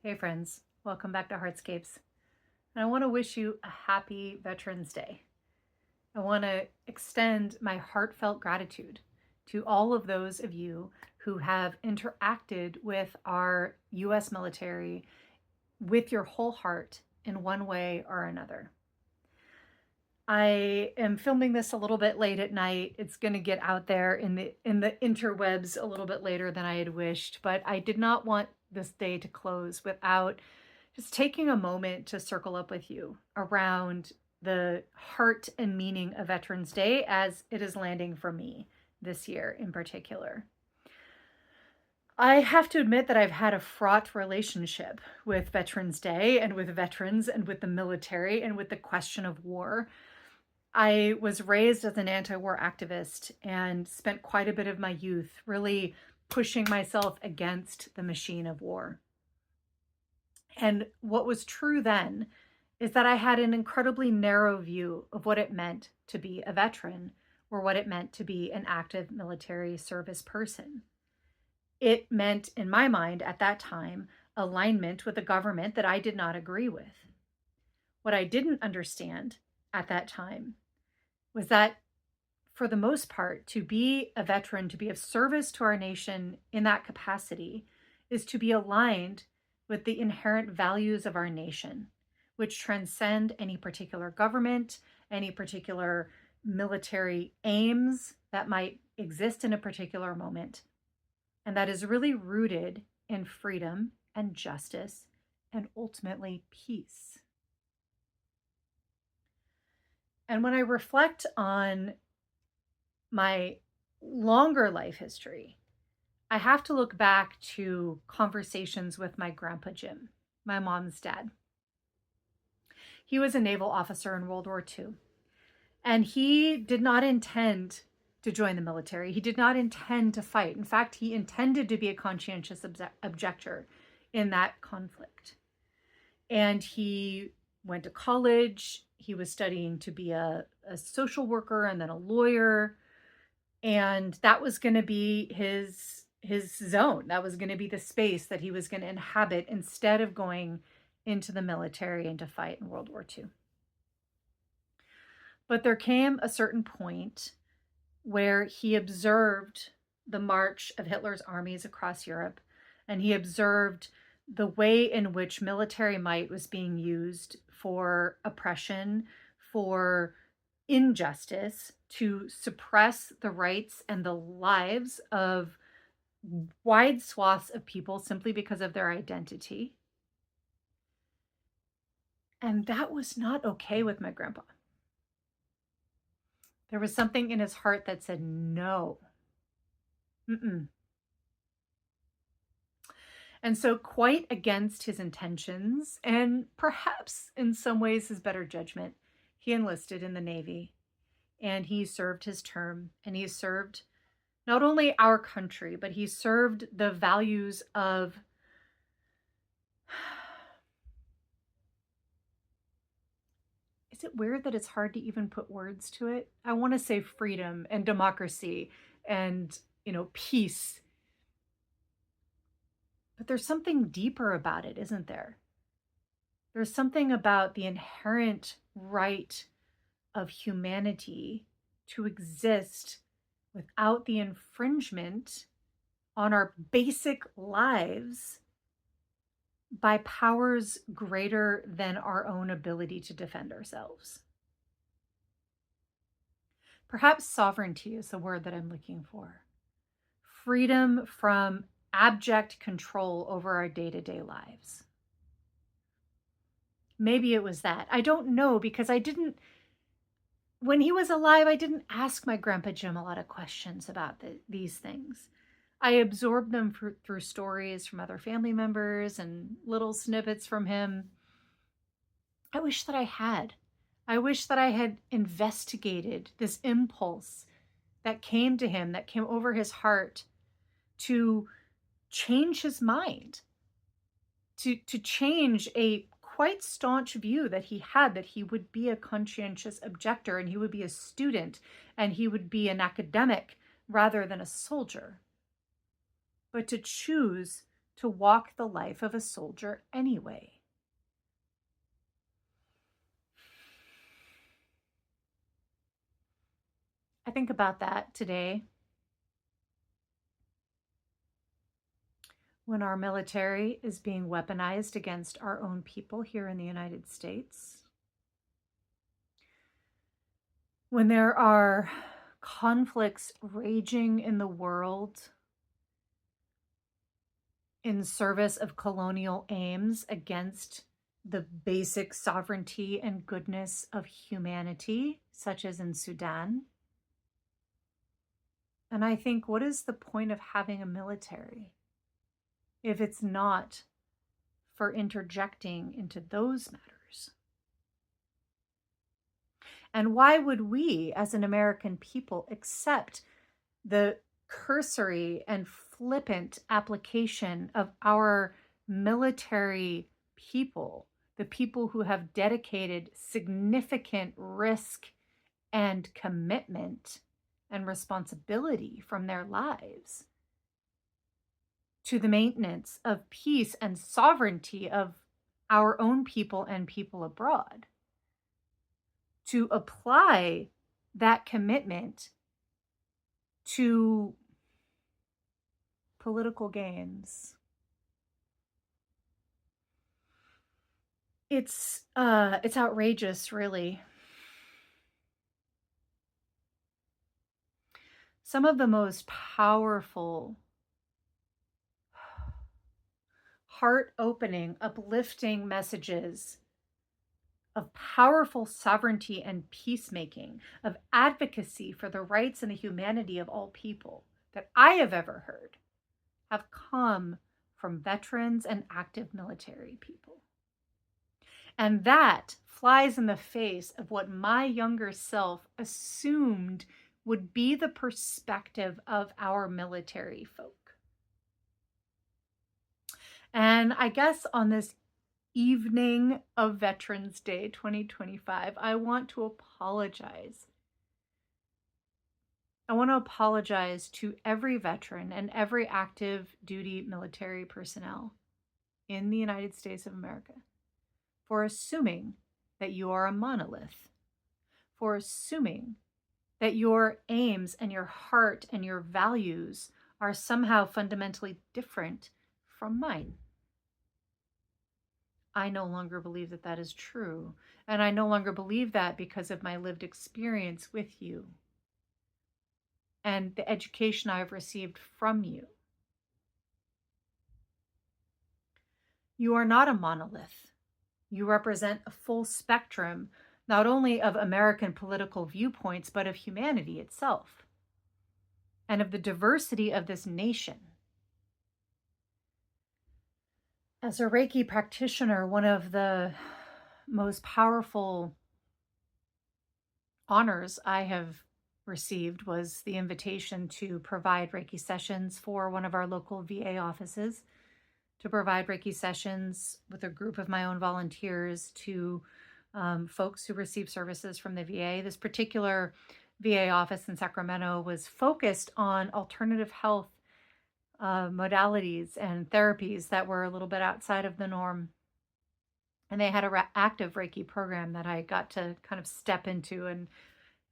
Hey friends, welcome back to Heartscapes. And I want to wish you a happy Veterans Day. I want to extend my heartfelt gratitude to all of those of you who have interacted with our US military with your whole heart in one way or another. I am filming this a little bit late at night. It's going to get out there in the interwebs a little bit later than I had wished, but I did not want this day to close without just taking a moment to circle up with you around the heart and meaning of Veterans Day as it is landing for me this year in particular. I have to admit that I've had a fraught relationship with Veterans Day and with veterans and with the military and with the question of war. I was raised as an anti war activist and spent quite a bit of my youth really pushing myself against the machine of war. And what was true then is that I had an incredibly narrow view of what it meant to be a veteran or what it meant to be an active military service person. It meant, in my mind at that time, alignment with a government that I did not agree with. What I didn't understand at that time was that, for the most part, to be a veteran, to be of service to our nation in that capacity, is to be aligned with the inherent values of our nation, which transcend any particular government, any particular military aims that might exist in a particular moment. And that is really rooted in freedom and justice and ultimately peace. And when I reflect on my longer life history, I have to look back to conversations with my Grandpa Jim, my mom's dad. He was a naval officer in World War II, and he did not intend to join the military. He did not intend to fight. In fact, he intended to be a conscientious objector in that conflict. And he went to college. He was studying to be a social worker and then a lawyer. And that was going to be his zone. That was going to be the space that he was going to inhabit instead of going into the military and to fight in World War II. But there came a certain point where he observed the march of Hitler's armies across Europe, and he observed the way in which military might was being used for oppression, for injustice, to suppress the rights and the lives of wide swaths of people simply because of their identity. And that was not okay with my grandpa. There was something in his heart that said, no. Mm-mm. And so, quite against his intentions, and perhaps in some ways his better judgment, he enlisted in the Navy and he served his term, and he served not only our country, but he served the values of is it weird that it's hard to even put words to it? I want to say freedom and democracy and, peace. But there's something deeper about it, isn't there? There's something about the inherent right of humanity to exist without the infringement on our basic lives by powers greater than our own ability to defend ourselves. Perhaps sovereignty is the word that I'm looking for. Freedom from abject control over our day-to-day lives. Maybe it was that. I don't know, because when he was alive, I didn't ask my Grandpa Jim a lot of questions about these things. I absorbed them through stories from other family members and little snippets from him. I wish that I had. I wish that I had investigated this impulse that came to him, that came over his heart to change his mind, to change a quite staunch view that he had, that he would be a conscientious objector and he would be a student and he would be an academic rather than a soldier. But to choose to walk the life of a soldier anyway. I think about that today when our military is being weaponized against our own people here in the United States, when there are conflicts raging in the world in service of colonial aims against the basic sovereignty and goodness of humanity, such as in Sudan. And I think, what is the point of having a military if it's not for interjecting into those matters? And why would we, as an American people, accept the cursory and flippant application of our military people, the people who have dedicated significant risk and commitment and responsibility from their lives to the maintenance of peace and sovereignty of our own people and people abroad, to apply that commitment to political gains? It's outrageous, really. Some of the most powerful, heart-opening, uplifting messages of powerful sovereignty and peacemaking, of advocacy for the rights and the humanity of all people that I have ever heard have come from veterans and active military people. And that flies in the face of what my younger self assumed would be the perspective of our military folk. And I guess on this evening of Veterans Day 2025, I want to apologize. I want to apologize to every veteran and every active duty military personnel in the United States of America for assuming that you are a monolith, for assuming that your aims and your heart and your values are somehow fundamentally different from mine. I no longer believe that that is true. And I no longer believe that because of my lived experience with you and the education I've received from you. You are not a monolith. You represent a full spectrum, not only of American political viewpoints, but of humanity itself and of the diversity of this nation. As a Reiki practitioner, one of the most powerful honors I have received was the invitation to provide Reiki sessions for one of our local VA offices, to provide Reiki sessions with a group of my own volunteers to folks who receive services from the VA. This particular VA office in Sacramento was focused on alternative health modalities and therapies that were a little bit outside of the norm. And they had a active Reiki program that I got to kind of step into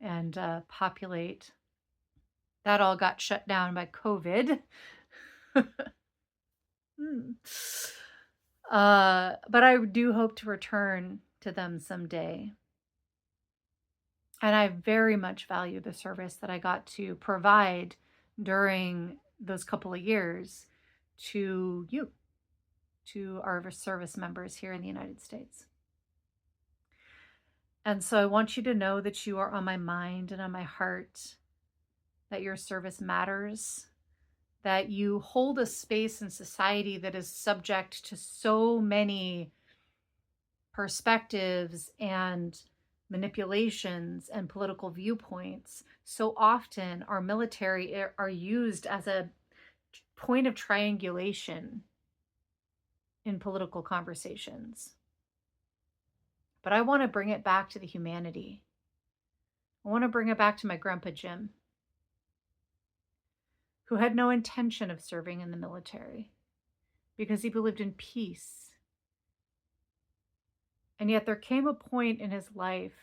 and populate. That all got shut down by COVID. But I do hope to return to them someday. And I very much value the service that I got to provide during those couple of years to you, to our service members here in the United States. And so I want you to know that you are on my mind and on my heart, that your service matters, that you hold a space in society that is subject to so many perspectives and manipulations and political viewpoints. So often our military are used as a point of triangulation in political conversations. But I want to bring it back to the humanity. I want to bring it back to my Grandpa Jim, who had no intention of serving in the military, because he believed in peace. And yet there came a point in his life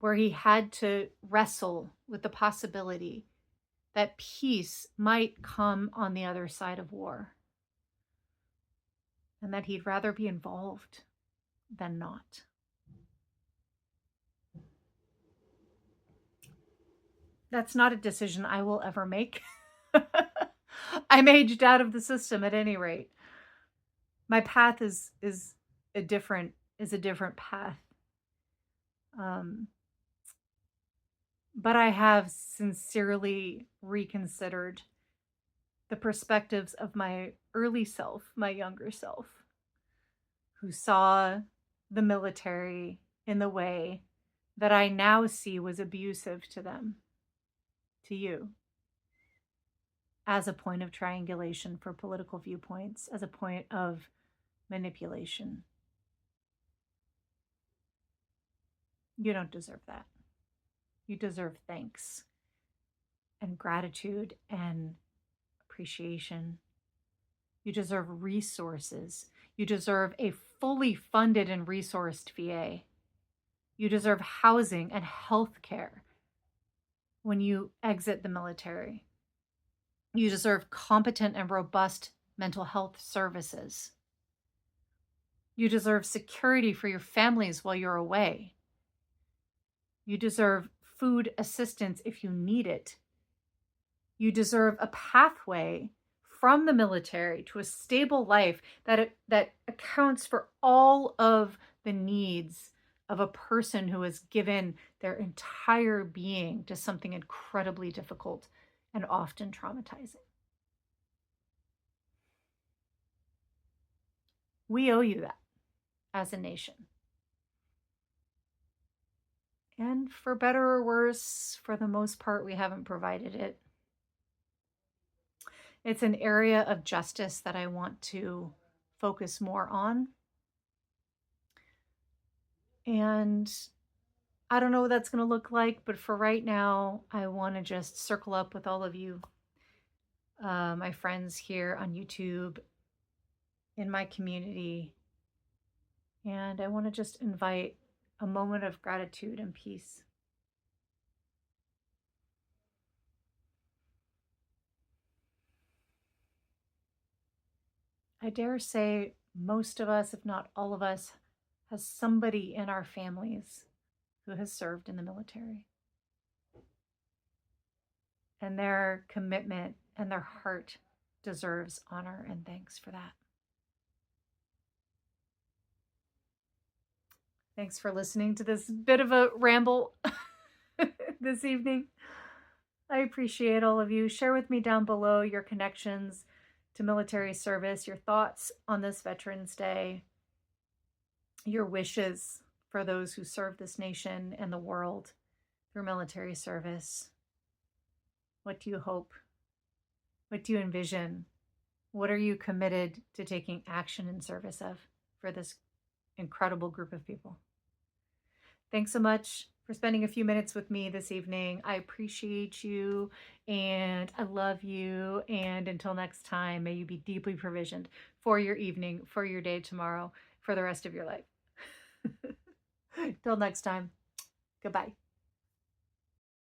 where he had to wrestle with the possibility that peace might come on the other side of war, and that he'd rather be involved than not. That's not a decision I will ever make. I'm aged out of the system at any rate. My path is a different path. Um, but I have sincerely reconsidered the perspectives of my early self, my younger self, who saw the military in the way that I now see was abusive to them, to you, as a point of triangulation for political viewpoints, as a point of manipulation. You don't deserve that. You deserve thanks and gratitude and appreciation. You deserve resources. You deserve a fully funded and resourced VA. You deserve housing and health care when you exit the military. You deserve competent and robust mental health services. You deserve security for your families while you're away. You deserve food assistance if you need it. You deserve a pathway from the military to a stable life that accounts for all of the needs of a person who has given their entire being to something incredibly difficult and often traumatizing. We owe you that as a nation. And for better or worse, for the most part, we haven't provided it. It's an area of justice that I want to focus more on. And I don't know what that's going to look like, but for right now, I want to just circle up with all of you, my friends here on YouTube, in my community. And I want to just invite a moment of gratitude and peace. I dare say most of us, if not all of us, has somebody in our families who has served in the military. And their commitment and their heart deserves honor and thanks for that. Thanks for listening to this bit of a ramble this evening. I appreciate all of you. Share with me down below your connections to military service, your thoughts on this Veterans Day, your wishes for those who serve this nation and the world through military service. What do you hope? What do you envision? What are you committed to taking action in service of for this incredible group of people? Thanks so much for spending a few minutes with me this evening. I appreciate you and I love you. And until next time, may you be deeply provisioned for your evening, for your day tomorrow, for the rest of your life. Till next time, goodbye.